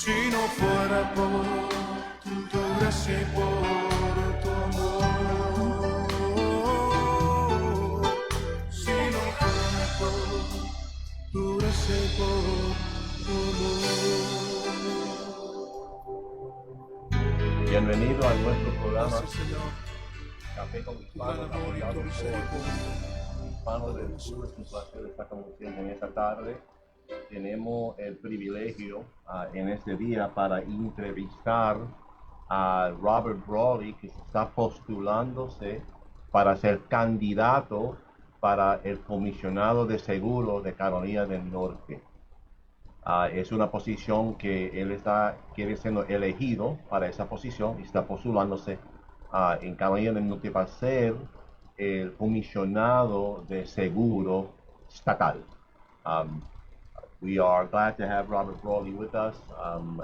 Si no fuera por tu gracia y por tu amor, si no fuera por tu gracia y por tu amor. Bienvenido a nuestro programa Gracias, Señor. Café con Tu gran Hispanos, amor y apoyado tu por misericordia. Hispanos del Sur. Es un placer estar con ustedes en esta tarde. Tenemos el privilegio en este día para entrevistar a Robert Brawley, que se está postulándose para ser candidato para el comisionado de seguro de Carolina del Norte. Es una posición que él quiere siendo elegido para esa posición y está postulándose en Carolina del Norte para ser el comisionado de seguro estatal. We are glad to have Robert Brawley with us,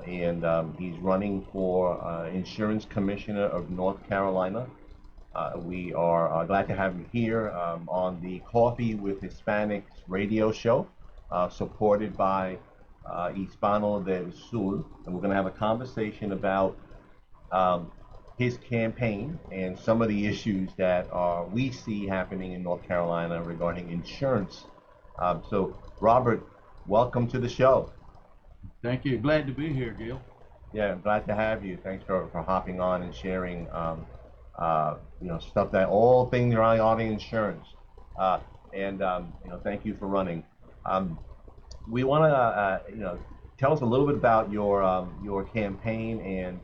and he's running for Insurance Commissioner of North Carolina. We are glad to have him here on the Coffee with Hispanics radio show, supported by Hispano del Sur, and we're going to have a conversation about his campaign and some of the issues that we see happening in North Carolina regarding insurance. So, Robert, welcome to the show. Thank you. Glad to be here, Gil. Yeah, I'm glad to have you. Thanks for hopping on and sharing, stuff that all things regarding insurance. And thank you for running. We want to, tell us a little bit about your campaign and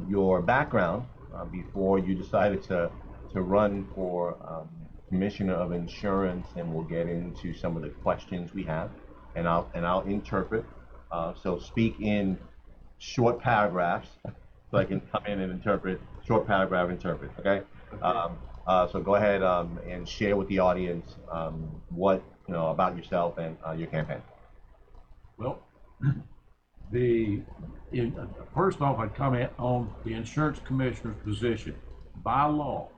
your background before you decided to run for Commissioner of Insurance, and we'll get into some of the questions we have, and I'll interpret. So speak in short paragraphs, so I can come in and interpret. Short paragraph, interpret. Okay. So go ahead and share with the audience what about yourself and your campaign. Well, first off, I'd comment on the insurance commissioner's position. By law,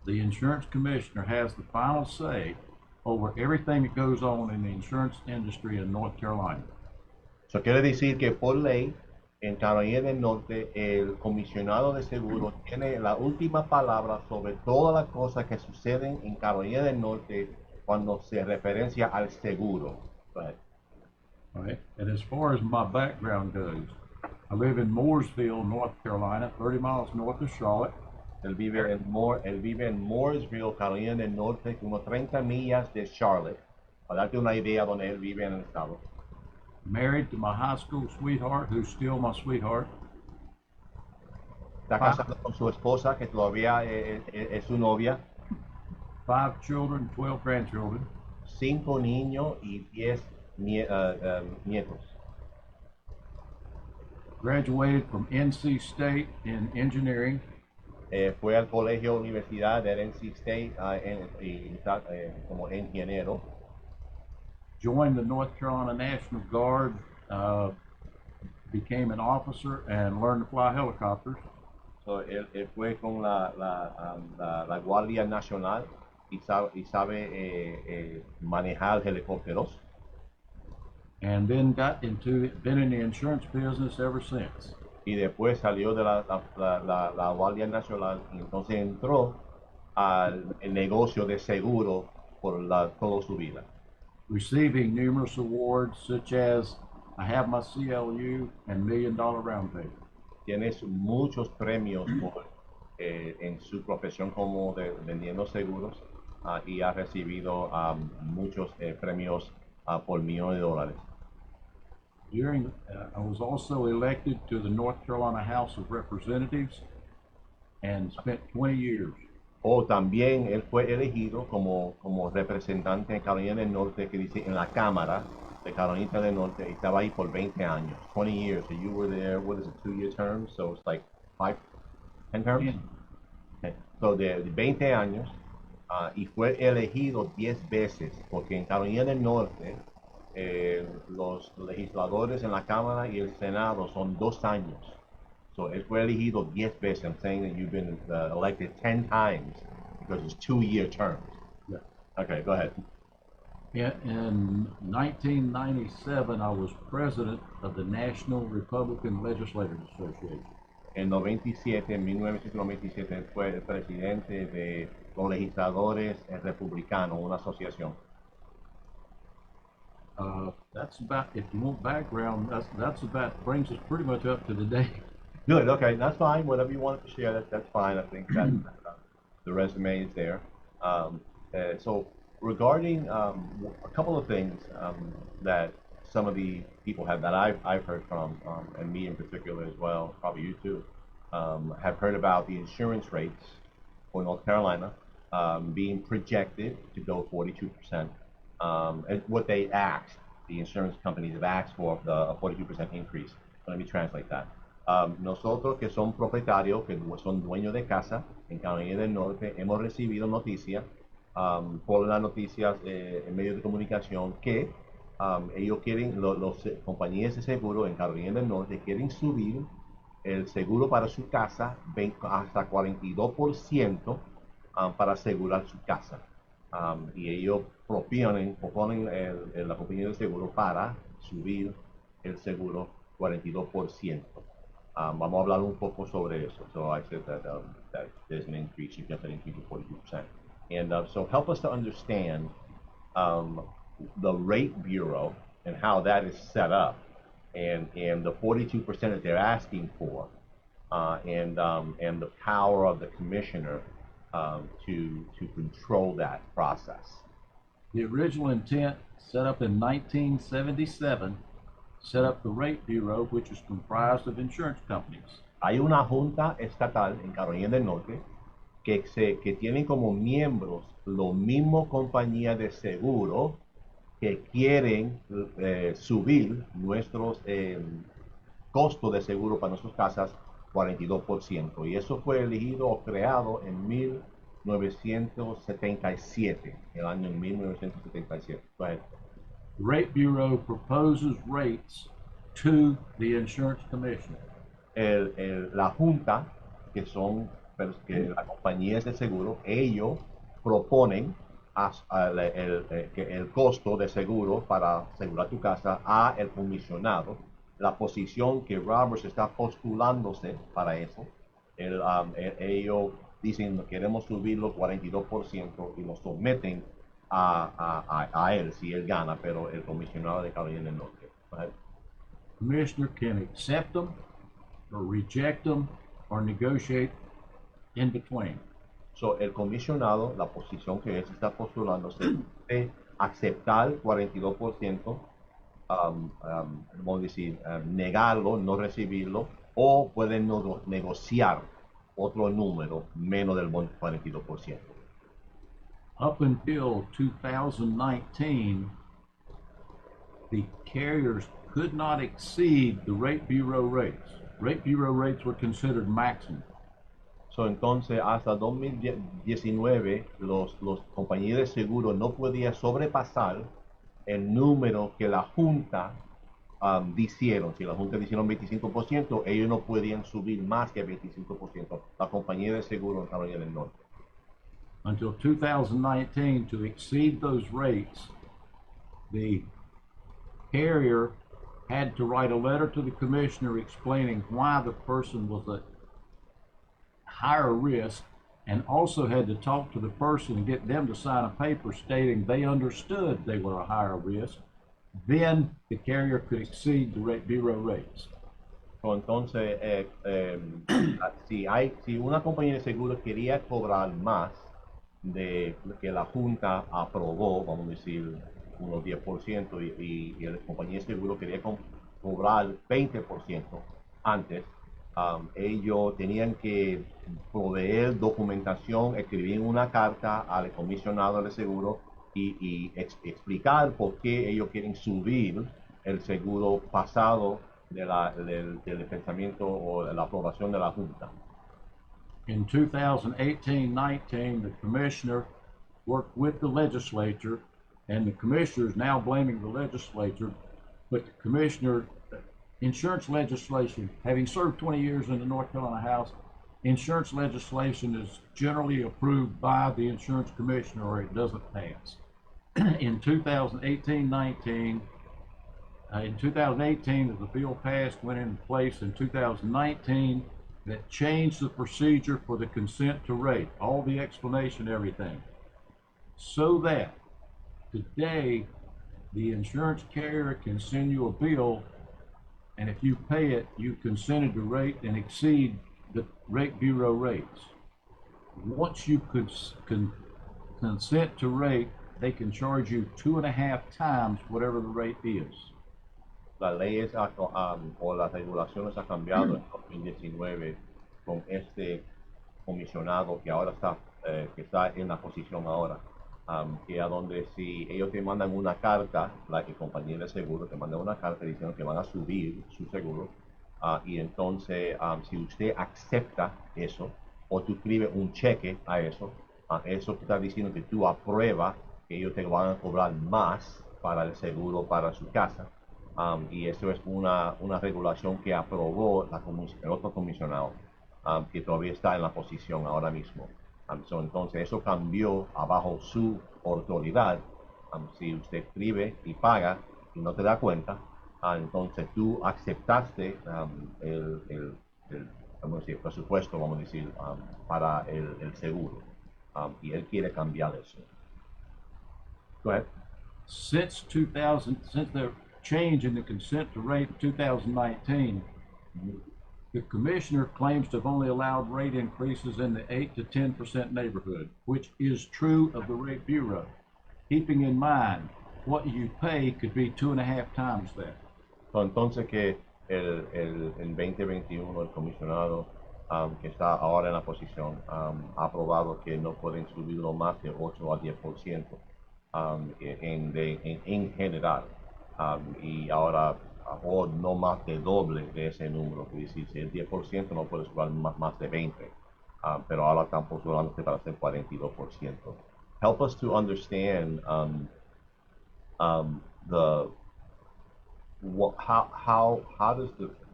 the insurance commissioner has the final say over everything that goes on in the insurance industry in North Carolina. Eso quiere decir que por ley, en Carolina del Norte, el comisionado de seguros tiene la última palabra sobre todas las cosas que suceden en Carolina del Norte cuando se referencia al seguro. Go ahead. All right. And as far as my background goes, I live in Mooresville, North Carolina, 30 miles north of Charlotte. Él vive en Mooresville, Carolina del Norte, unos 30 millas de Charlotte. Para darte una idea donde él vive en el estado. Married to my high school sweetheart, who's still my sweetheart. Está casado con su esposa, que todavía es su novia. 5 children, 12 grandchildren. 5 niños y 10 nietos. Graduated from NC State in engineering. Fue al colegio universidad de NC State como ingeniero. Joined the North Carolina National Guard, became an officer, and learned to fly helicopters. So, él fue con la Guardia Nacional y sabe manejar helicópteros. And then been in the insurance business ever since. Y después salió de la Guardia Nacional y entonces entró al negocio de seguro por toda su vida. Receiving numerous awards such as I have my CLU and $1 Million Round Table. Tienes muchos premios en su profesión como vendiendo seguros y ha recibido muchos premios por millones de dólares. I was also elected to the North Carolina House of Representatives and spent 20 years. También él fue elegido como representante en Carolina del Norte, que dice en la Cámara de Carolina del Norte, y estaba ahí por 20 años, 20 years. So you were there, what is it, 2-year terms? So it's like 10 terms? Yeah. Okay. So de 20 años, y fue elegido 10 veces, porque en Carolina del Norte los legisladores en la Cámara y el Senado son 2 años. So él fue elegido 10 veces. I'm saying that you've been elected 10 times because it's 2-year terms. Yeah. Okay, go ahead. In 1997, I was president of the National Republican Legislators Association. En 97, en 1997, fue el presidente de los legisladores republicanos, una asociación. That's about, if you want background, that's about, brings us pretty much up to today. Good, okay, that's fine. Whatever you want to share, that's fine. I think that the resume is there. So regarding a couple of things that some of the people have that I've heard from, and me in particular as well, probably you too, have heard about the insurance rates for North Carolina being projected to go 42%. And what they asked, the insurance companies have asked for a 42% increase. Let me translate that. Nosotros que son propietarios, que son dueños de casa en Carolina del Norte, hemos recibido noticias por las noticias en medios de comunicación que ellos quieren, los compañías de seguro en Carolina del Norte quieren subir el seguro para su casa hasta 42% para asegurar su casa. Y ellos proponen la compañía de seguro para subir el seguro 42%. Vamos a hablar un poco sobre eso. So I said that there's an increase, you get that increase of 42%. And so help us to understand the rate bureau and how that is set up, and the 42% that they're asking for, and the power of the commissioner to control that process. The original intent, set up in 1977, set up the Rate Bureau, which is comprised of insurance companies. Hay una junta estatal en Carolina del Norte que tienen como miembros los mismos compañías de seguro que quieren subir nuestros costos de seguro para nuestras casas 42%. Y eso fue elegido o creado en 1977, el año 1977. Go ahead. The Rate Bureau proposes rates to the insurance commissioner. La junta, que son que las compañías de seguro, ellos proponen el costo de seguro para asegurar tu casa a el comisionado. La posición que Robert está postulándose para eso, ellos dicen queremos subirlo 42% y lo someten a él si él gana, pero el comisionado de Carolina del Norte. Commissioner can accept them or reject them or negotiate in between. So, el comisionado, la posición que él está postulándose de aceptar 42%, vamos a decir, negarlo, no recibirlo, o pueden negociar otro número menos del 42%. Up until 2019, the carriers could not exceed the Rate Bureau rates. Rate Bureau rates were considered maximum. So, entonces, hasta 2019, los compañías de seguro no podían sobrepasar el número que la Junta dijeron. Si la Junta dijeron 25%, ellos no podían subir más que 25%. La compañía de seguro en Carolina del Norte. Until 2019, to exceed those rates, the carrier had to write a letter to the commissioner explaining why the person was at higher risk, and also had to talk to the person and get them to sign a paper stating they understood they were a higher risk. Then the carrier could exceed the Rate Bureau rates. Entonces, si una compañía de seguro quería cobrar más de lo que la Junta aprobó, vamos a decir unos 10%, y la compañía de seguro quería cobrar 20% antes, ellos tenían que proveer documentación, escribir una carta al comisionado de seguro y explicar por qué ellos quieren subir el seguro pasado del pensamiento o de la aprobación de la Junta. In 2018-19, the commissioner worked with the legislature, and the commissioner is now blaming the legislature, but the commissioner, insurance legislation, having served 20 years in the North Carolina House, insurance legislation is generally approved by the insurance commissioner or it doesn't pass. in 2018-19, in 2018, the bill passed, went into place in 2019, that changed the procedure for the consent to rate, all the explanation, everything. So that today, the insurance carrier can send you a bill, and if you pay it, you consented to rate and exceed the rate bureau rates. Once you consent to rate, they can charge you 2.5 times whatever the rate is. Las leyes o las regulaciones han cambiado en 2019 con este comisionado que ahora está, que está en la posición ahora, que a donde si ellos te mandan una carta, la que compañía de seguro te manda una carta diciendo que van a subir su seguro, y entonces si usted acepta eso o tú escribes un cheque a eso, eso está diciendo que tú apruebas que ellos te van a cobrar más para el seguro para su casa. Y eso es una regulación que aprobó el otro comisionado, que todavía está en la posición ahora mismo. Entonces eso cambió abajo su autoridad. Si usted escribe y paga y no te da cuenta, entonces tú aceptaste vamos a decir, presupuesto, vamos a decir, para el seguro. Y él quiere cambiar eso. Go ahead. Since the change in the consent to rate in 2019, the commissioner claims to have only allowed rate increases in the 8 to 10% neighborhood, which is true of the rate bureau. Keeping in mind, what you pay could be 2.5 times that. Entonces que en 2021 el comisionado que está ahora en la posición ha aprobado que no pueden subirlo más de 8 a 10% en general. Y ahora o no más de doble de ese número, que decir, si el 10% no puede subir más de 20%, pero ahora están postulándose para hacer 42%. Help us to understand how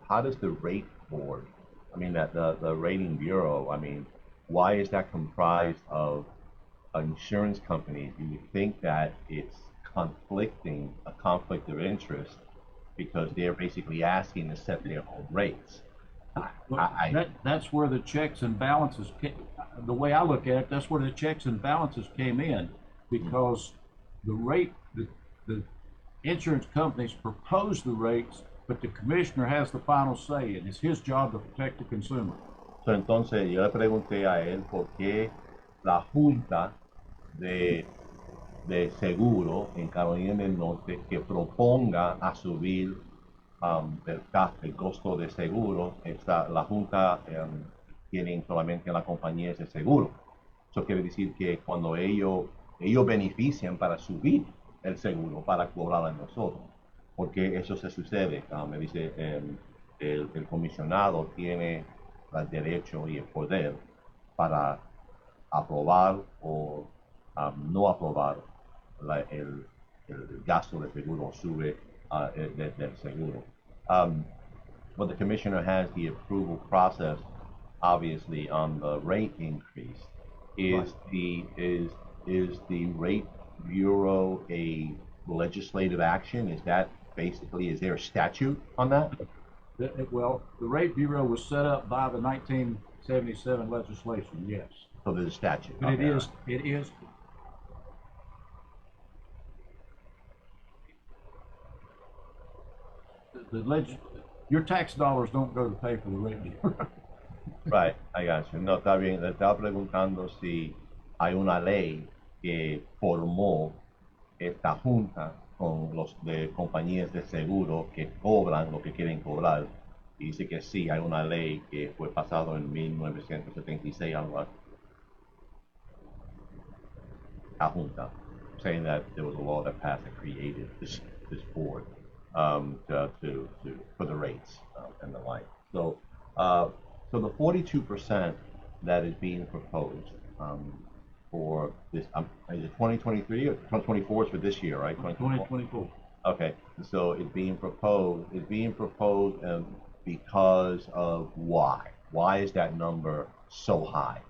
does the rate board, I mean that the rating bureau, I mean, why is that comprised of insurance companies? Do you think that it's a conflict of interest because they're basically asking to set their own rates? That's where the checks and balances the way I look at it, that's where the checks and balances came in, because the insurance companies propose the rates, but the commissioner has the final say, and it's his job to protect the consumer. So, entonces yo le pregunté a él por qué la Junta de Seguro en Carolina del Norte que proponga a subir el costo de seguro. La Junta tiene solamente las compañías de seguro. Eso quiere decir que cuando ellos benefician para subir el seguro, para cobrar a nosotros, porque eso se sucede. Me dice, el comisionado tiene el derecho y el poder para aprobar o no aprobar el gasto de seguro, sube del seguro. But the commissioner has the approval process, obviously, on the rate increase. Is the rate bureau a legislative action? Is there a statute on that? Well, the rate bureau was set up by the 1977 legislation, yes. So there's a statute. But Okay. it is. Your tax dollars don't go to pay for the rate bureau. Right, I got you. No, está bien. Le estaba preguntando si hay una ley que formó esta junta con los de compañías de seguro que cobran lo que quieren cobrar. Y dice que sí, hay una ley que fue pasado en 1976, algo así. La junta, saying that there was a law that passed that created this board for the rates and the like. So the 42% that is being proposed for this, is it 2023 or 2024 is for this year, right? 2024. Okay, so it's being proposed because of why? Why is that number so high?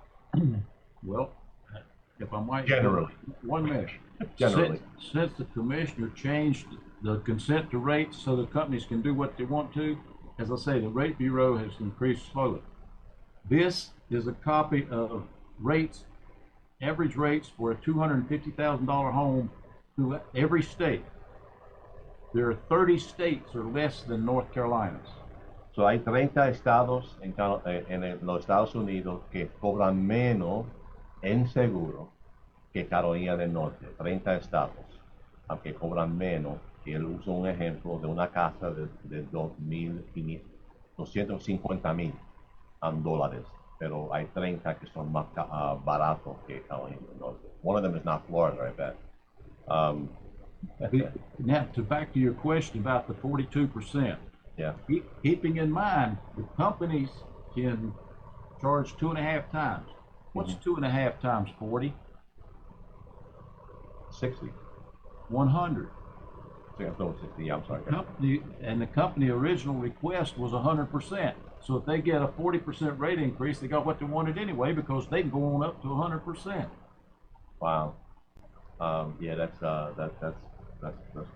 Well, if I might. Generally. 1 minute. Generally. Since the commissioner changed the consent to rates so the companies can do what they want to, as I say, the rate bureau has increased slowly. This is a copy of rates, average rates for a $250,000 home through every state. There are 30 states or less than North Carolina's. So hay 30 estados los Estados Unidos que cobran menos en seguro que Carolina del Norte. 30 estados que cobran menos. Y él usa un ejemplo de una casa de 250,000 dólares. Pero hay 30 que son más baratos que Carolina del Norte. One of them is not Florida, I bet. Now, back to your question about the 42%. Yeah. Keeping in mind, the companies can charge 2.5 times. What's 2.5 times 40? 60. 100. No, 60. Yeah, I'm sorry. The company original request was 100%. So if they get a 40% rate increase, they got what they wanted anyway because they can go on up to 100%. Wow. Yeah, that's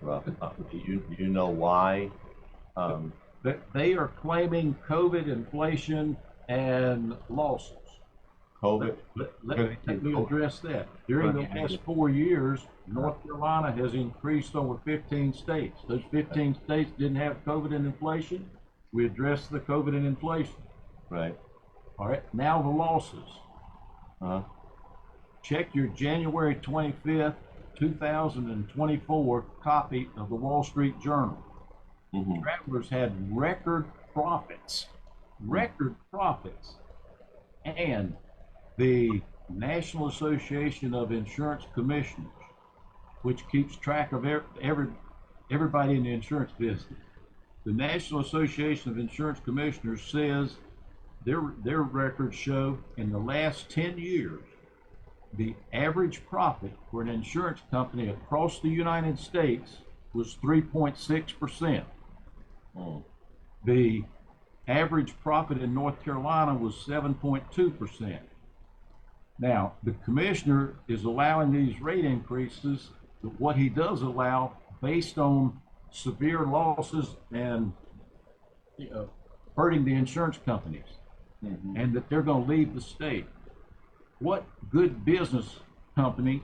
rough. You know why? They are claiming COVID inflation and losses. COVID. Let me address that. During the last 4 years, North Carolina has increased over 15 states. Those 15 states didn't have COVID and inflation. We addressed the COVID and inflation. Right. All right. Now the losses. Check your January 25th, 2024 copy of the Wall Street Journal. Travelers had record profits, and the National Association of Insurance Commissioners, which keeps track of everybody in the insurance business. The National Association of Insurance Commissioners says their records show in the last 10 years, the average profit for an insurance company across the United States was 3.6%. The average profit in North Carolina was 7.2%. Now, the commissioner is allowing these rate increases, but what he does allow based on severe losses and hurting the insurance companies, and that they're going to leave the state. What good business company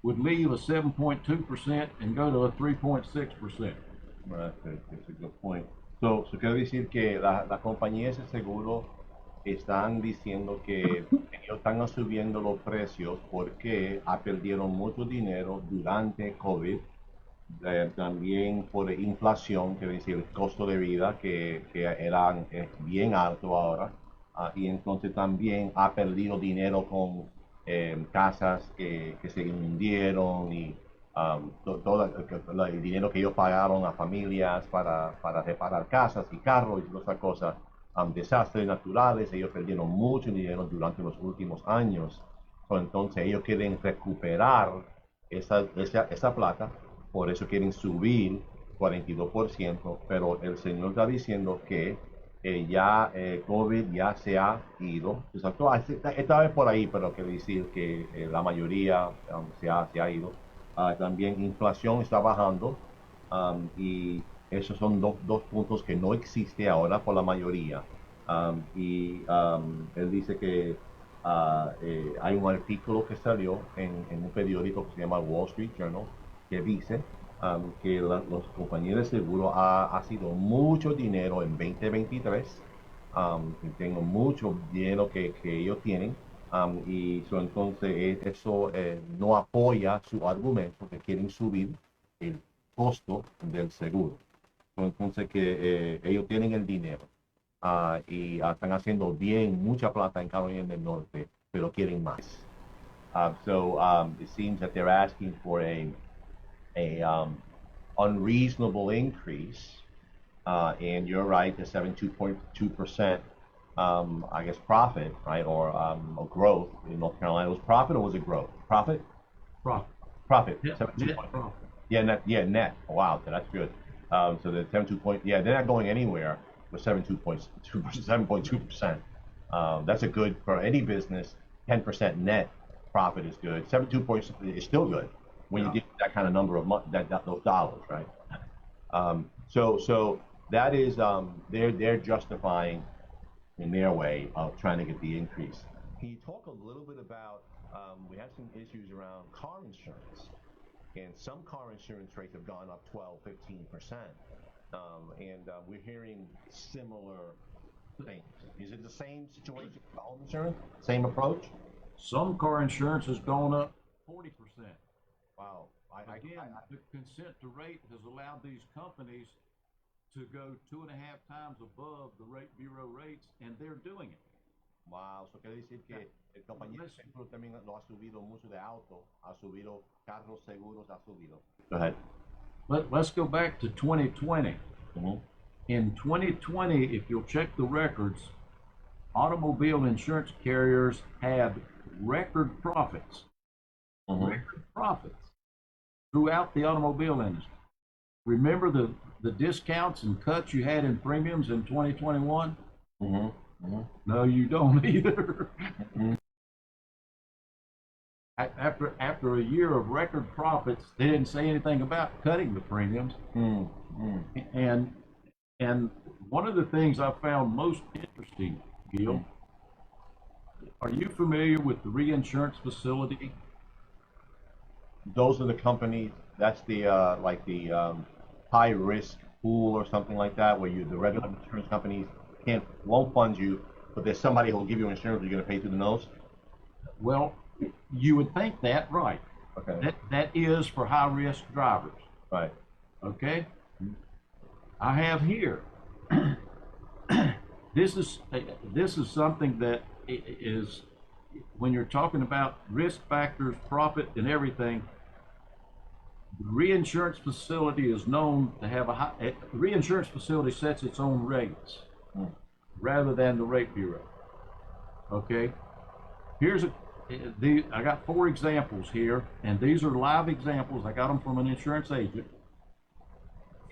would leave a 7.2% and go to a 3.6%? Well, that's a good point. So quiero decir que las compañías de seguro están diciendo que ellos están subiendo los precios porque perdieron mucho dinero durante COVID, también por inflación, quiere decir el costo de vida que es bien alto ahora, y entonces también ha perdido dinero con casas que se hundieron y todo el dinero que ellos pagaron a familias para reparar casas y carros y otras cosas, desastres naturales, ellos perdieron mucho dinero durante los últimos años. Entonces ellos quieren recuperar esa plata, por eso quieren subir 42%, pero el señor está diciendo que ya COVID ya se ha ido. Exacto, esta vez por ahí, pero quiero decir que la mayoría se ha ido. También inflación está bajando, y esos son dos puntos que no existe ahora por la mayoría. Él dice que hay un artículo que salió en un periódico que se llama Wall Street Journal que dice que los compañías de seguro ha sido mucho dinero en 2023, tengo mucho dinero que ellos tienen. Entonces eso no apoya su argumento que quieren subir el costo del seguro. Entonces que ellos tienen el dinero y están haciendo mucha plata en Carolina del Norte, pero quieren más. It seems that they're asking for a unreasonable increase, and you're right, the 72.2%. I guess profit, right, or growth in North Carolina. Was profit or was it growth? Profit. Profit. Net profit. Yeah, net. Yeah, net. Wow, that's good. So the 72 point. Yeah, they're not going anywhere with 7.2%. That's a good for any business. 10% net profit is good. 72% is still good when you get that kind of number of those dollars, right? So that is they're justifying in their way of trying to get the increase. Can you talk a little bit about we have some issues around car insurance, and some car insurance rates have gone up 12, 15%, and we're hearing similar things. Is it the same situation for home insurance? Same approach? Some car insurance has gone up 40%. Wow. Again, the consent to rate has allowed these companies to go 2.5 times above the rate bureau rates, and they're doing it. Wow, eso quiere decir que el compañía de seguro también lo ha subido mucho de auto, ha subido carros seguros, ha subido. Go ahead. Let's go back to 2020. Mm-hmm. In 2020, if you'll check the records, automobile insurance carriers had record profits. Mm-hmm. Record profits throughout the automobile industry. Remember the discounts and cuts you had in premiums in 2021? Mm-hmm. Mm-hmm. No, you don't either. Mm-hmm. After a year of record profits, they didn't say anything about cutting the premiums. Mm-hmm. And one of the things I found most interesting, Gil, are you familiar with the reinsurance facility? Those are the companies. That's the high risk pool or something like that, where the regular insurance companies won't fund you, but there's somebody who will give you insurance you're going to pay through the nose. Well, you would think that, right? Okay. That is for high risk drivers. Right. Okay. I have here. This is something that is, when you're talking about risk factors, profit, and everything. The reinsurance facility is known to have the reinsurance facility sets its own rates rather than the rate bureau. Okay. I got 4 examples here, and these are live examples. I got them from an insurance agent.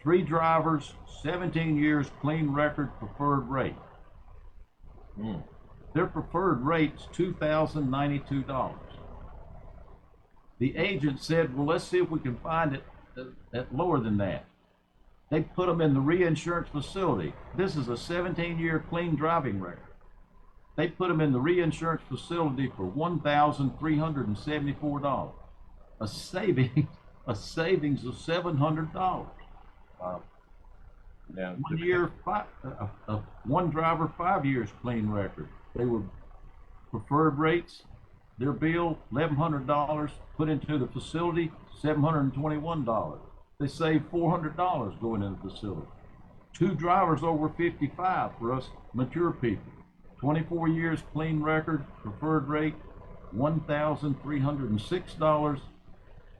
3 drivers, 17 years, clean record, preferred rate. Their preferred rate's $2,092. The agent said, well, let's see if we can find it at lower than that. They put them in the reinsurance facility. This is a 17-year clean driving record. They put them in the reinsurance facility for $1,374. A savings of $700. Wow. Yeah. 1 year, one driver, 5 years clean record. They were preferred rates. Their bill, $1,100, put into the facility, $721. They saved $400 going into the facility. 2 drivers over 55 for us mature people. 24 years clean record, preferred rate, $1,306,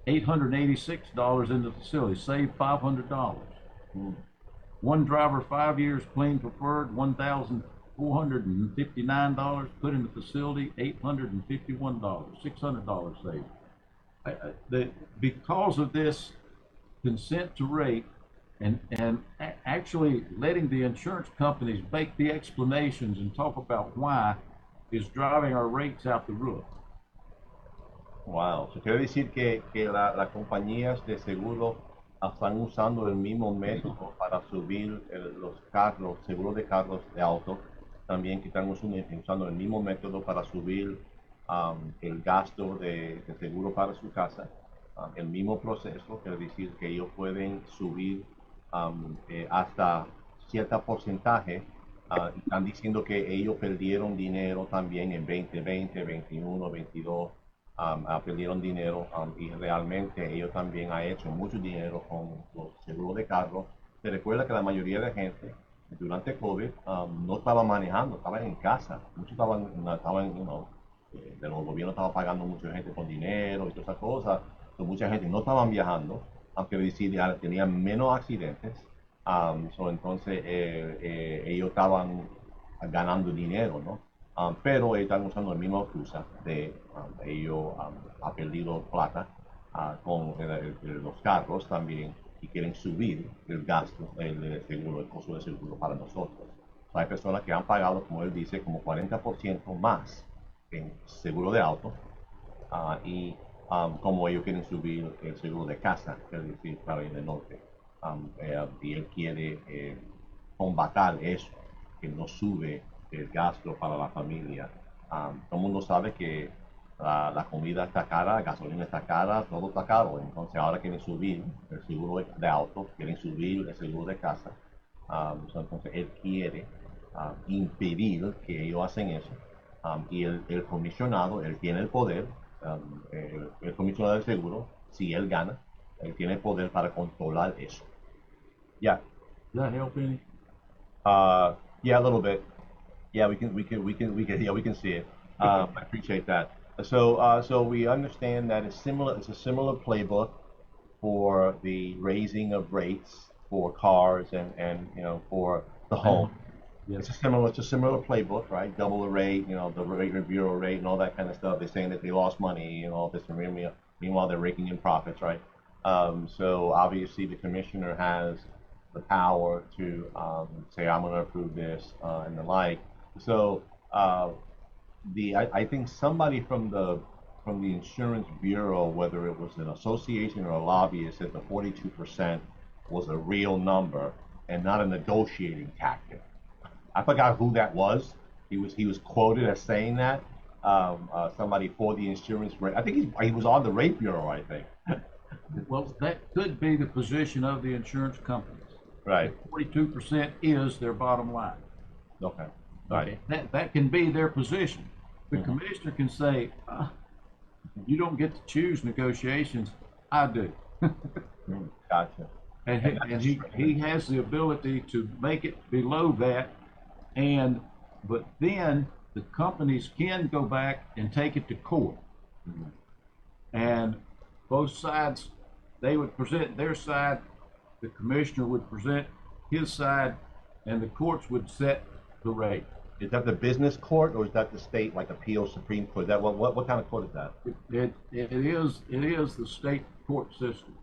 $886 in the facility, saved $500. 1 driver, 5 years clean preferred, $1,459, put in the facility, $851, $600 saved. Because of this consent to rate and actually letting the insurance companies make the explanations and talk about why is driving our rates out the roof. Wow. Eso quiere decir que las compañías de seguro están usando el mismo método para subir los carros, seguros de carros de auto, también que están usando el mismo método para subir el gasto de seguro para su casa. El mismo proceso, quiere decir que ellos pueden subir hasta cierto porcentaje. Están diciendo que ellos perdieron dinero también en 2020, 21, 22. Perdieron dinero y realmente ellos también han hecho mucho dinero con los seguros de carro. Se recuerda que la mayoría de gente durante COVID no estaba manejando, estaban en casa. Muchos estaban de los gobiernos estaban pagando mucha gente con dinero y todas esas cosas. Entonces, mucha gente no estaban viajando, aunque tenían menos accidentes. Entonces ellos estaban ganando dinero, ¿no? Pero ellos están usando la misma excusa de ellos han perdido plata con los carros también y quieren subir el gasto, el seguro, el costo de seguro para nosotros. Hay personas que han pagado, como él dice, como 40% más en seguro de auto como ellos quieren subir el seguro de casa, es decir, Carolina del Norte. Y él quiere combatir eso, que no sube el gasto para la familia. Todo el mundo sabe que la comida está cara, la gasolina está cara, todo está caro. Entonces ahora quieren subir el seguro de auto, quieren subir el seguro de casa. Entonces él quiere impedir que ellos hacen eso. Y el comisionado, él tiene el poder, el comisionado del seguro, si él gana, él tiene el poder para controlar eso. Yeah. Does that help any? Yeah, a little bit. Yeah, yeah, we can see it. I appreciate that. So we understand that it's a similar playbook for the raising of rates for cars and for the home. Yes. It's a similar playbook, right? Double the rate, the rate bureau rate and all that kind of stuff. They're saying that they lost money and all this, and meanwhile they're raking in profits, right? So obviously the commissioner has the power to say I'm going to approve this and the like. So I think somebody from the insurance bureau, whether it was an association or a lobbyist, said the 42% was a real number and not a negotiating tactic. I forgot who that was. He was quoted as saying that. Somebody for the insurance rate. I think he was on the rate bureau, I think. Well, that could be the position of the insurance companies. Right. 42% is their bottom line. Okay. Right. Okay. That can be their position. The commissioner can say, you don't get to choose negotiations. I do. Gotcha. And he has the ability to make it below that, but then the companies can go back and take it to court. And both sides, they would present their side, the commissioner would present his side, and the courts would set the rate. Is that the business court or is that the state like appeal Supreme Court? Is that what kind of court is that? It is the state court system.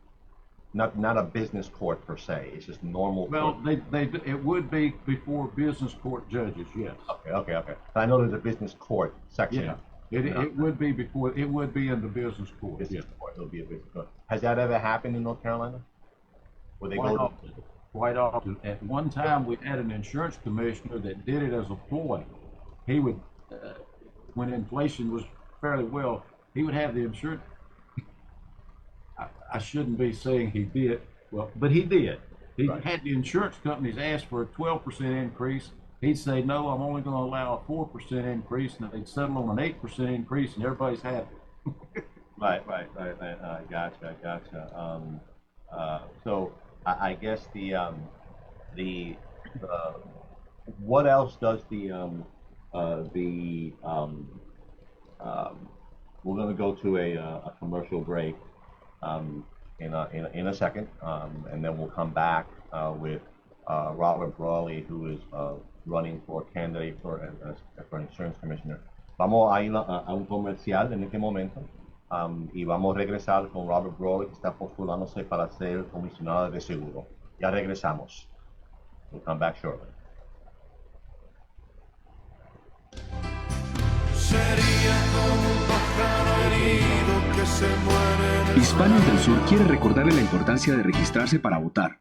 Not a business court per se. It's just normal. Well, court. it would be before business court judges, yes. Okay. I know there's a business court section. Yeah, it would be before. It would be in the business court. Business yes. court. It'll be a business court. Has that ever happened in North Carolina? Where they Quite often. At one time, we had an insurance commissioner that did it as a ploy. He would, when inflation was fairly well, he would have the insurance. I shouldn't be saying he did, well, but he did. He had the insurance companies ask for a 12% increase. He'd say, no, I'm only going to allow a 4% increase, and they'd settle on an 8% increase, and everybody's happy. Right. Gotcha. So I guess the what else does we're going to go to a commercial break in a second, and then we'll come back with Robert Brawley, who is running for candidate for insurance commissioner. Vamos a ir a un comercial en este momento. Y vamos a regresar con Robert Brawley, que está postulándose para ser comisionado de seguro. Ya regresamos. We'll come back shortly. Hispanos del Sur quiere recordarle la importancia de registrarse para votar.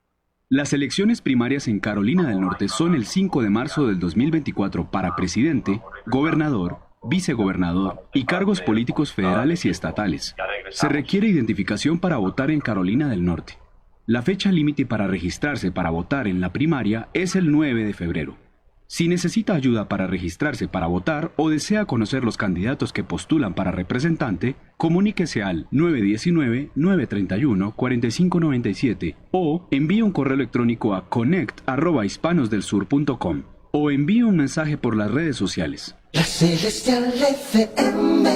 Las elecciones primarias en Carolina del Norte son el 5 de marzo del 2024 para presidente, gobernador, vicegobernador y cargos políticos federales y estatales. Se requiere identificación para votar en Carolina del Norte. La fecha límite para registrarse para votar en la primaria es el 9 de febrero. Si necesita ayuda para registrarse para votar o desea conocer los candidatos que postulan para representante, comuníquese al 919-931-4597 o envíe un correo electrónico a connect@hispanosdelsur.com o envíe un mensaje por las redes sociales. La Celestial FM.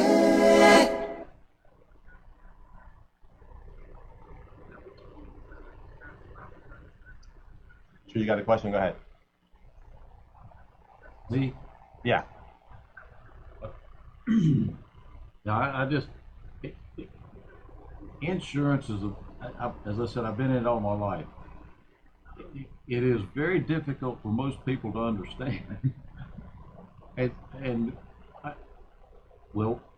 Sure, you got a question? Go ahead. Me? Yeah. Now, I just, insurance is, as I said, I've been in it all my life. It is very difficult for most people to understand.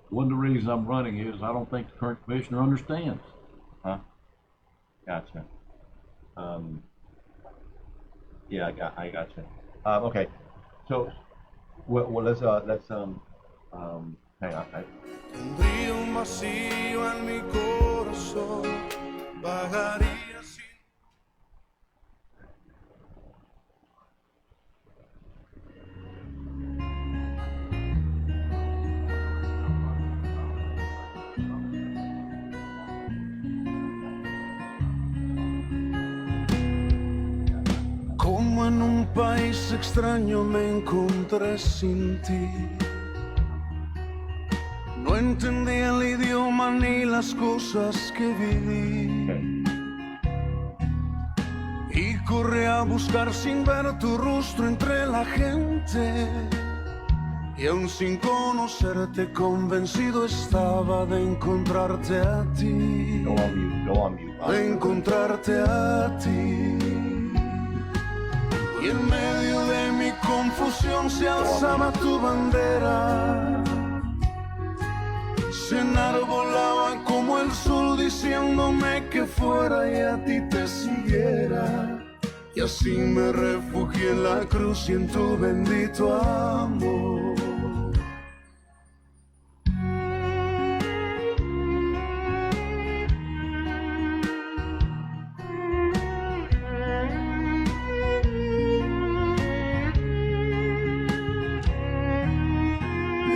One of the reasons I'm running is I don't think the current commissioner understands. Huh? Gotcha. Yeah, I gotcha. Okay, so let's hang on. Tendría un vacío en mi corazón, vagaría sin. Como en un país extraño me encontré sin ti. No entendía el idioma ni las cosas que viví. Y corrí a buscar sin ver tu rostro entre la gente. Y aún sin conocerte, convencido estaba de encontrarte a ti. Go on mute. De encontrarte a ti. Y en medio de mi confusión se alzaba tu bandera. Se enarbolaba como el sol diciéndome que fuera y a ti te siguiera. Y así me refugié en la cruz y en tu bendito amor.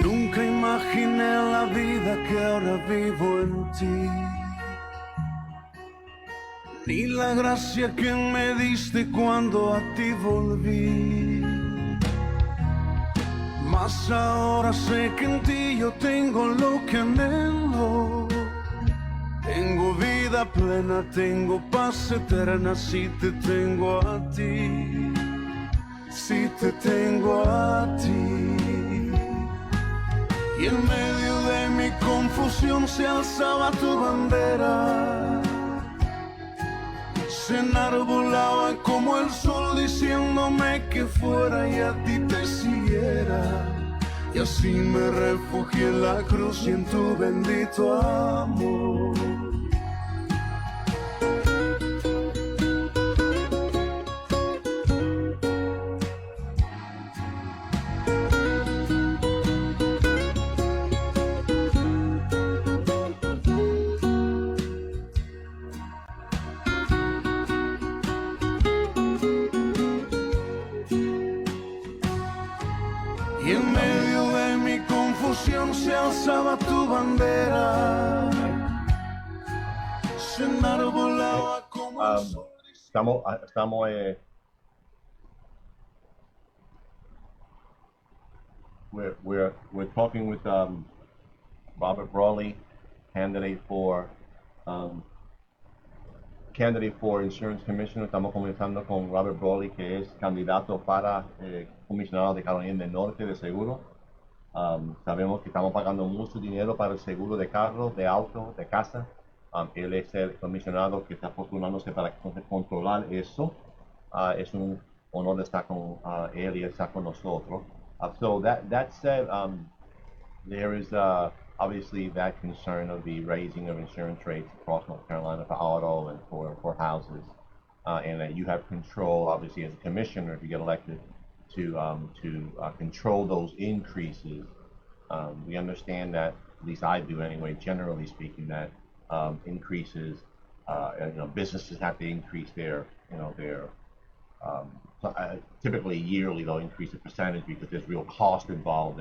Nunca imaginé la vida que ahora vivo en ti, ni la gracia que me diste cuando a ti volví. Mas ahora sé que en ti yo tengo lo que anhelo. Tengo vida plena, tengo paz eterna si te tengo a ti. Si te tengo a ti. Y en medio de mi confusión se alzaba tu bandera. Se enarbolaba como el sol diciéndome que fuera y a ti te siguiera. Y así me refugié en la cruz y en tu bendito amor. Y en medio de mi confusión se alzaba tu bandera. Se enarbolaba como el sol. Estamos we're talking with Robert Brawley, um, candidate for Insurance Commissioner. Estamos comenzando con Robert Brawley, que es candidato para comisionado de Carolina del Norte de seguro. Sabemos que estamos pagando mucho dinero para el seguro de carro, de auto, de casa. Él es el comisionado que está postulándose para controlar eso. Es un honor estar con él y estar con nosotros. So that said, there is obviously that concern of the raising of insurance rates across North Carolina for auto and for houses, and that you have control, obviously, as a commissioner, if you get elected, to control those increases. We understand that, at least I do anyway, generally speaking, that increases, businesses have to increase their typically yearly they'll increase the percentage because there's real cost involved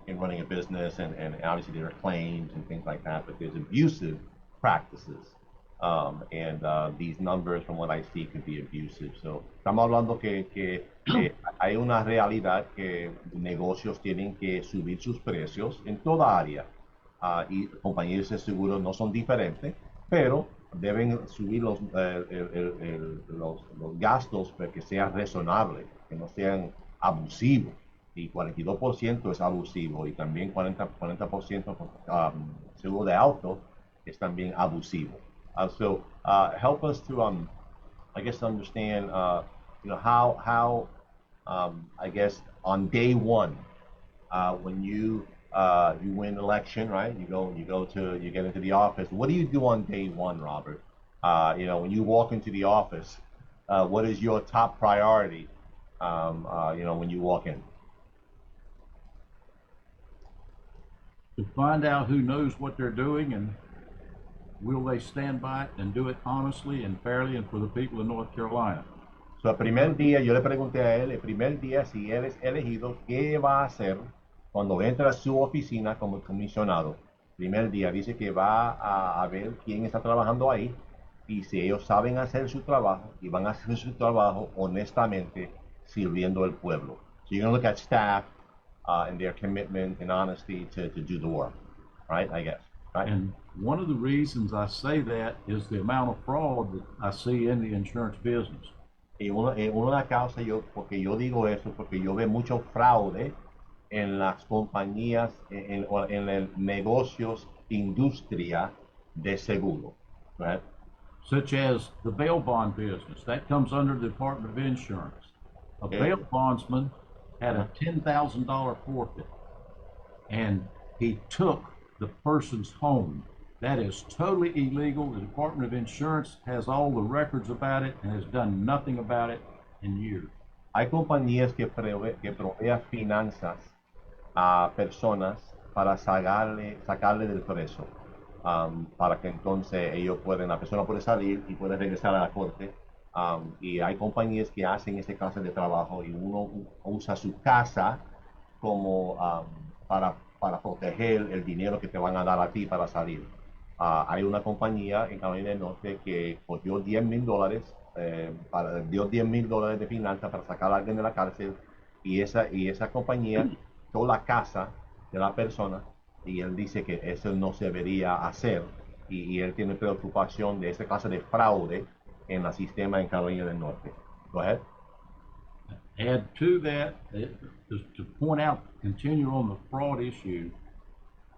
in running a business, and obviously there are claims and things like that, but there's abusive practices, and these numbers from what I see could be abusive. So estamos hablando que hay una realidad que negocios tienen que subir sus precios en toda área, y compañías de seguros no son diferentes, pero deben subir los gastos para que sean razonables, que no sean abusivos. Y 42% es abusivo, y también 40% seguro de auto es también abusivo. So help us to, I guess, understand, how I guess on day one, when you you win an election, right? You get into the office. What do you do on day one, Robert? When you walk into the office, what is your top priority? When you walk in. To find out who knows what they're doing and will they stand by it and do it honestly and fairly and for the people of North Carolina. So, el primer día, yo le pregunté a él, el primer día, si él es elegido, ¿qué va a hacer cuando entra a su oficina como comisionado? Primer día, dice que va a ver quién está trabajando ahí y si ellos saben hacer su trabajo y van a hacer su trabajo honestamente sirviendo al pueblo. So you're going to look at staff and their commitment and honesty to do the work, right? I guess, right? And one of the reasons I say that is the amount of fraud that I see in the insurance business. Y una de las causas, porque yo digo eso, porque yo veo mucho fraude en las compañías, en el negocios, industria de seguro, right? Such as the bail bond business. That comes under the Department of Insurance. A bail bondsman had a $10,000 forfeit, and he took the person's home. That is totally illegal. The Department of Insurance has all the records about it and has done nothing about it in years. Hay compañías que proveen finanzas a personas para sacarle del preso, para que entonces la persona puede salir y puede regresar a la corte. Y hay compañías que hacen ese clase de trabajo y uno usa su casa como para proteger el dinero que te van a dar a ti para salir. Hay una compañía en Carolina del Norte que cogió $10,000, dio $10,000 de finanzas para sacar a alguien de la cárcel y esa compañía quitó la casa de la persona y él dice que eso no se debería hacer y él tiene preocupación de esa clase de fraude en el sistema en Carolina del Norte. Go ahead. Add to that, to point out, continue on the fraud issue,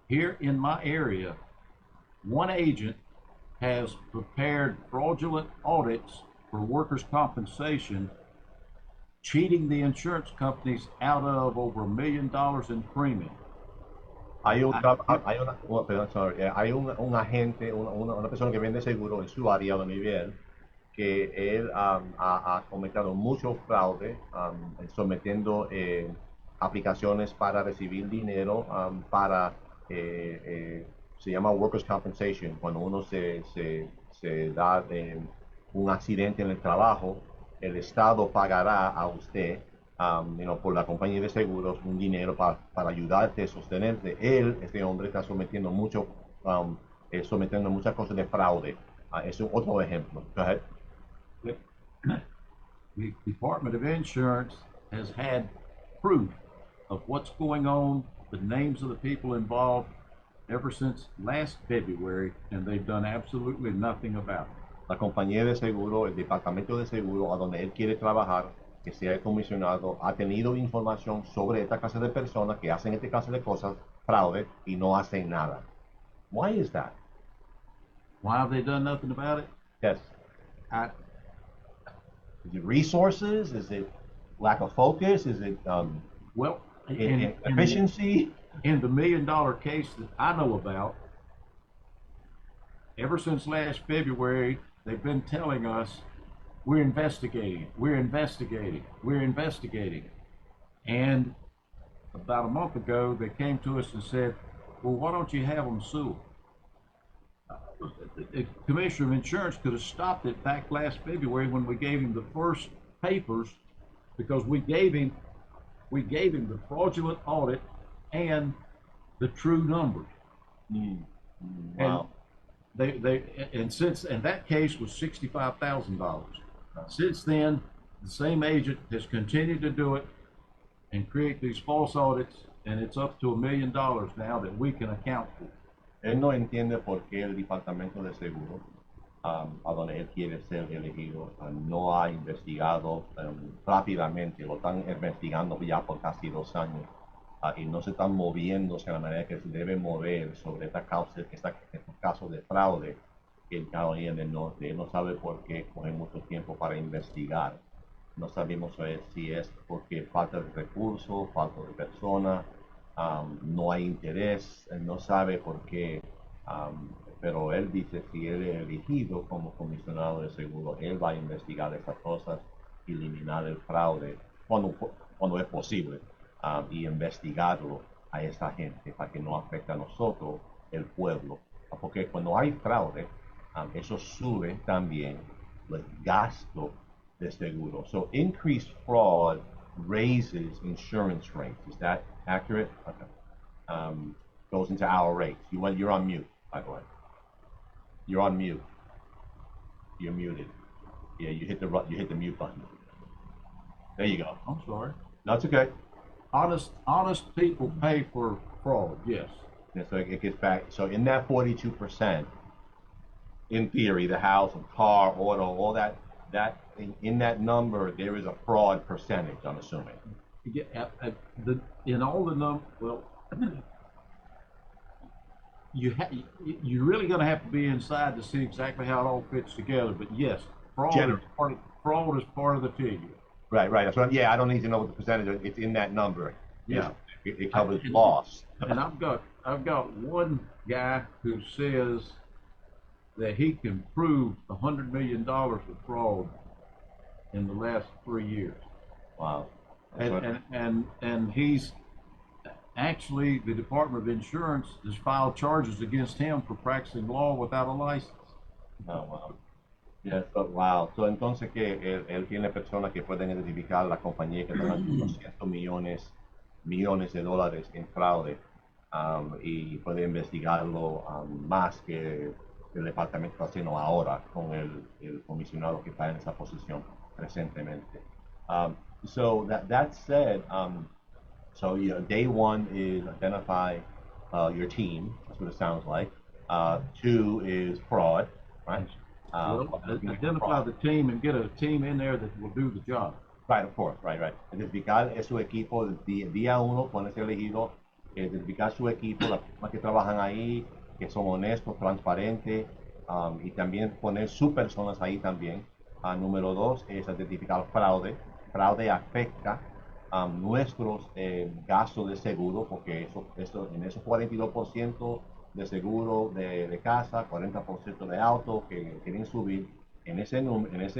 here in my area, one agent has prepared fraudulent audits for workers' compensation, cheating the insurance companies out of over $1 million in premium. Hay un agente, una persona que vende seguro en su área donde vive él, que él ha cometido mucho fraude sometiendo aplicaciones para recibir dinero se llama workers' compensation, cuando uno se da un accidente en el trabajo, el Estado pagará a usted por la compañía de seguros un dinero para ayudarte a sostenerte. Este hombre está sometiendo muchas cosas de fraude. Es otro ejemplo. Go ahead. The Department of Insurance has had proof of what's going on, the names of the people involved, ever since last February, and they've done absolutely nothing about it. La compañía de seguro, el departamento de seguro a donde él quiere trabajar, que sea el comisionado, ha tenido información sobre esta clase de personas que hacen esta clase de cosas, fraude, y no hacen nada. Why is that? Why have they done nothing about it? Yes. Is it resources? Is it lack of focus? Is it efficiency? In the $1 million case that I know about, ever since last February, they've been telling us, we're investigating. And about a month ago, they came to us and said, well, why don't you have them sue? The Commissioner of Insurance could have stopped it back last February when we gave him the first papers, because we gave him the fraudulent audit and the true numbers. Wow. And that case was $65,000. Since then, the same agent has continued to do it and create these false audits, and it's up to $1 million now that we can account for. Él no entiende por qué el departamento de seguro, a donde él quiere ser elegido, no ha investigado rápidamente. Lo están investigando ya por casi 2 años y no se están moviéndose de la manera que se debe mover sobre esta causa, este caso de fraude en Carolina del Norte. Él no sabe por qué coge mucho tiempo para investigar. No sabemos si es porque falta de recursos, falta de personas, no hay interés, él no sabe por qué, pero él dice si él es elegido como comisionado de seguro, él va a investigar esas cosas, eliminar el fraude cuando es posible, y investigarlo a esa gente para que no afecte a nosotros, el pueblo, porque cuando hay fraude, eso sube también el gasto de seguro. So increased fraud raises insurance rates. Is that accurate? Okay. Goes into our rates. You're on mute, by the way. You're on mute. You're muted. Yeah, you hit the mute button. There you go. I'm sorry. No, it's okay. Honest people pay for fraud, yes. Yeah, so it gets back. So in that 42%, in theory, the house, car, auto, all that in that number, there is a fraud percentage, I'm assuming. Yeah, in all the well, you're really going to have to be inside to see exactly how it all fits together. But yes, fraud is part of the figure. Right. That's what. Yeah, I don't need to know what the percentage is. It's in that number. Yeah, it covers loss. And I've got one guy who says that he can prove $100 million of fraud in the last 3 years. Wow. And he's actually, the Department of Insurance has filed charges against him for practicing law without a license. Oh, wow. Yes, wow. So, entonces que él tiene personas que pueden identificar la compañía que tenga 200 millones de dólares en fraude, y puede investigarlo más que el departamento está haciendo ahora con el comisionado que está en esa posición presentemente. So that said, so day one is identify your team. That's what it sounds like. 2 is fraud, right? Identify the team and get a team in there that will do the job. Right, of course, right. Identificar su equipo día 1 cuando es elegido, identificar su equipo, las personas que trabajan ahí, que son honestos, transparentes, y también poner sus personas ahí también. Número 2 es identificar fraude. Fraude afecta nuestros gastos de seguro, porque en esos 42% de seguro de casa, 40% de auto que quieren subir, en ese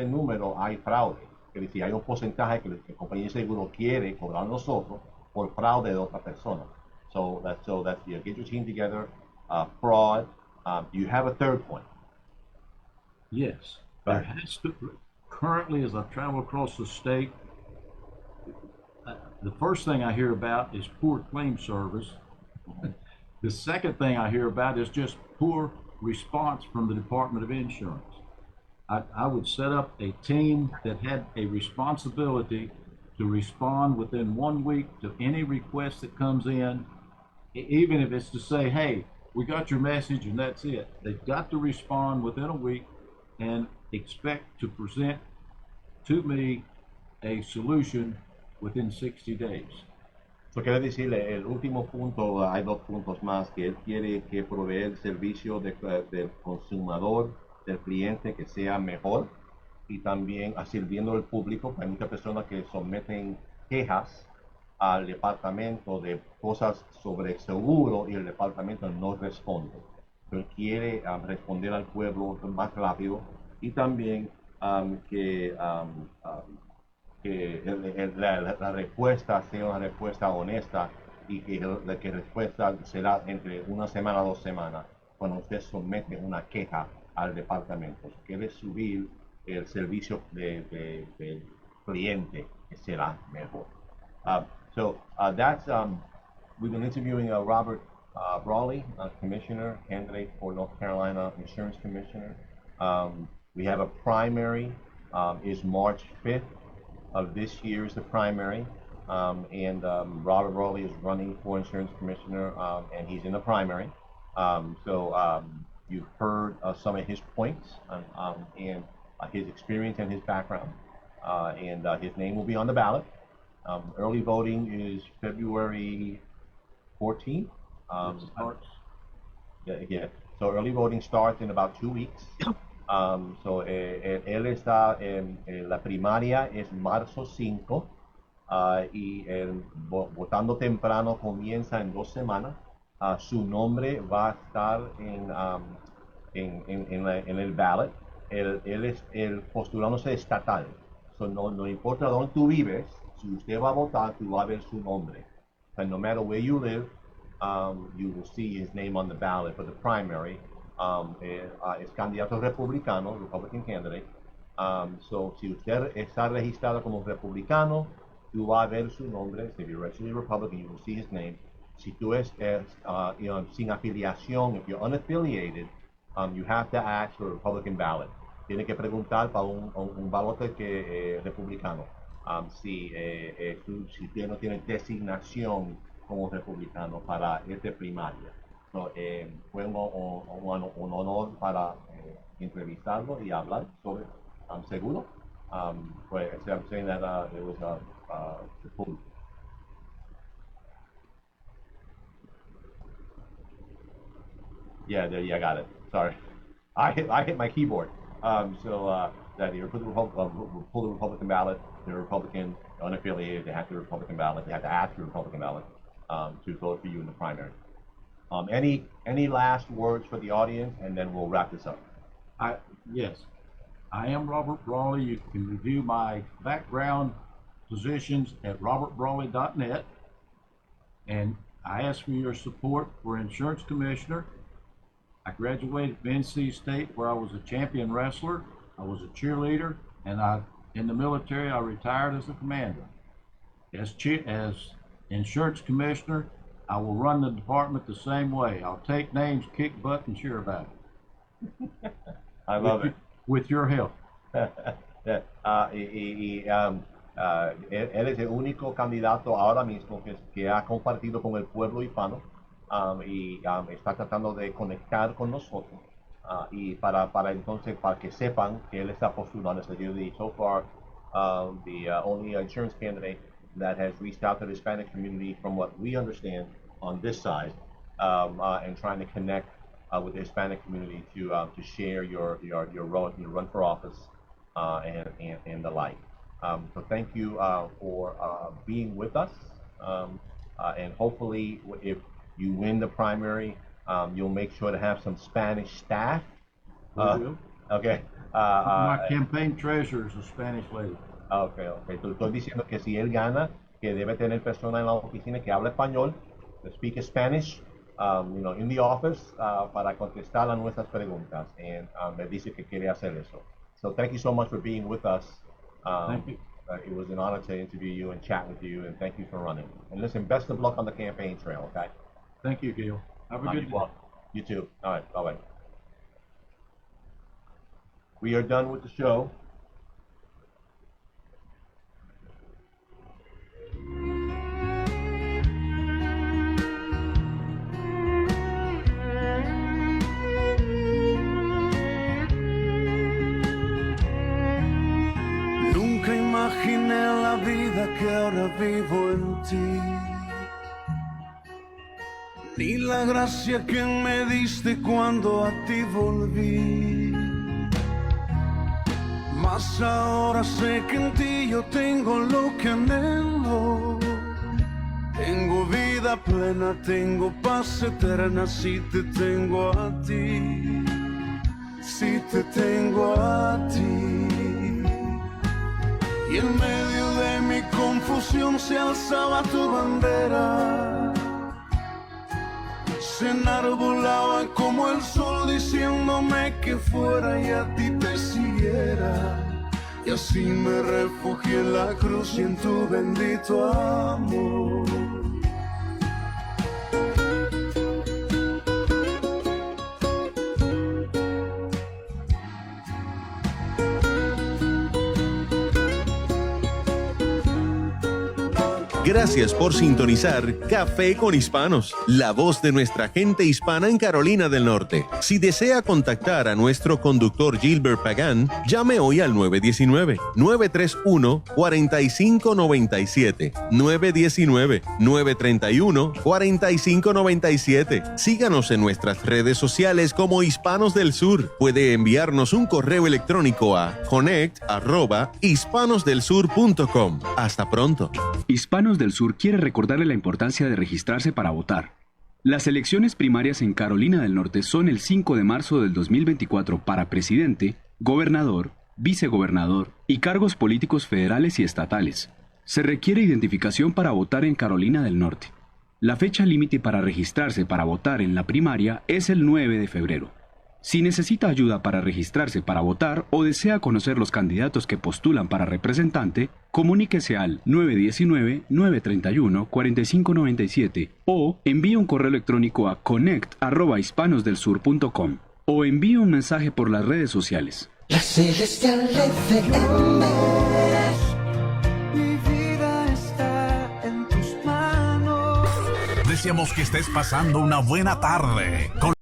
número hay fraude. Es decir, hay un porcentaje que la compañía de seguro quiere cobrar a nosotros por fraude de otra persona. So that's you get your team together. Fraud. You have a third point. Yes. There has to, currently, as I travel across the state, the first thing I hear about is poor claim service. The second thing I hear about is just poor response from the Department of Insurance. I would set up a team that had a responsibility to respond within 1 week to any request that comes in, even if it's to say, hey, we got your message and that's it. They've got to respond within a week and expect to present to me a solution within 60 days. So quiere decirle, el último punto, hay 2 puntos más, que él quiere que provee el servicio del consumidor, del cliente, que sea mejor, y también sirviendo al público. Hay muchas personas que someten quejas al departamento de cosas sobre seguro y el departamento no responde. Él quiere responder al pueblo más rápido, y también que la respuesta sea una respuesta honesta, y que la respuesta será entre 1 semana a 2 semanas cuando usted somete una queja al departamento. Quiere subir el servicio del cliente, que será mejor. That's we've been interviewing Robert Brawley, Commissioner, candidate for North Carolina Insurance Commissioner. We have a primary, is March 5th of this year is the primary, and Robert Brawley is running for Insurance Commissioner, and he's in the primary. You've heard some of his points and his experience and his background, and his name will be on the ballot. Early voting is February 14th. So early voting starts in about 2 weeks. Él está la primaria es marzo 5, y el votando temprano comienza en 2 semanas. Su nombre va a estar en el ballot. Él es el postulándose estatal. So no importa dónde tú vives, si usted va a votar, tú vas a ver su nombre. So no matter where you live, you will see his name on the ballot for the primary. Es candidato republicano, Republican candidate. So si usted está registrado como republicano, tú vas a ver su nombre. If you're registered Republican, you will see his name. Si tú sin afiliación, if you're unaffiliated, you have to ask for a Republican ballot. Tiene que preguntar para un balote republicano. Si usted no tiene designación como republicano para esta primaria. So, fue un honor para entrevistarlo y hablar sobre seguro. Pues, I'm saying that it was full. Yeah, I got it. Sorry, I hit my keyboard. That you pull the Republican ballot, the Republican unaffiliated, they have the Republican ballot. They have to ask for the Republican ballot to vote for you in the primary. Any last words for the audience, and then we'll wrap this up. Yes, I am Robert Brawley. You can review my background positions at robertbrawley.net, and I ask for your support for insurance commissioner. I graduated from NC State, where I was a champion wrestler. I was a cheerleader, and in the military, I retired as a commander. As insurance commissioner, I will run the department the same way. I'll take names, kick butt, and cheer about it. I love it. With your help. Él es el único candidato ahora mismo que ha compartido con el pueblo hispano. Está tratando de conectar con nosotros y para entonces para que sepan que él está postulando. So far, the only insurance candidate that has reached out to the Hispanic community, from what we understand on this side, and trying to connect with the Hispanic community to share your run for office and the like. So thank you for being with us, and hopefully if you win the primary, you'll make sure to have some Spanish staff. Okay. My campaign treasurer is a Spanish lady. Okay. Estoy diciendo que si él gana, que debe tener personas en la oficina que habla español, that speak Spanish, in the office, para contestar a nuestras preguntas. And me dice que quiere hacer eso. So thank you so much for being with us. Thank you. It was an honor to interview you and chat with you, and thank you for running. And listen, best of luck on the campaign trail, okay? Thank you, Gil. Have a good day. You too. All right, bye-bye. We are done with the show. Nunca imaginé la vida que ahora vivo en ti, ni la gracia que me diste cuando a ti volví. Mas ahora sé que en ti yo tengo lo que anhelo. Tengo vida plena, tengo paz eterna si te tengo a ti. Si te tengo a ti. Y en medio de mi confusión se alzaba tu bandera. Se enarbolaba como el sol diciéndome que fuera y a ti te siguiera. Y así me refugié en la cruz y en tu bendito amor. Gracias por sintonizar Café con Hispanos, la voz de nuestra gente hispana en Carolina del Norte. Si desea contactar a nuestro conductor Gilbert Pagán, llame hoy al 919-931-4597. 919-931-4597. Síganos en nuestras redes sociales como Hispanos del Sur. Puede enviarnos un correo electrónico a connect@hispanosdelsur.com. Hasta pronto. Hispanos del Sur quiere recordarle la importancia de registrarse para votar. Las elecciones primarias en Carolina del Norte son el 5 de marzo del 2024 para presidente, gobernador, vicegobernador y cargos políticos federales y estatales. Se requiere identificación para votar en Carolina del Norte. La fecha límite para registrarse para votar en la primaria es el 9 de febrero. Si necesita ayuda para registrarse para votar o desea conocer los candidatos que postulan para representante, comuníquese al 919-931-4597 o envíe un correo electrónico a connect@hispanosdelsur.com o envíe un mensaje por las redes sociales. La Celestial FM. Mi vida está en tus manos. Deseamos que estés pasando una buena tarde.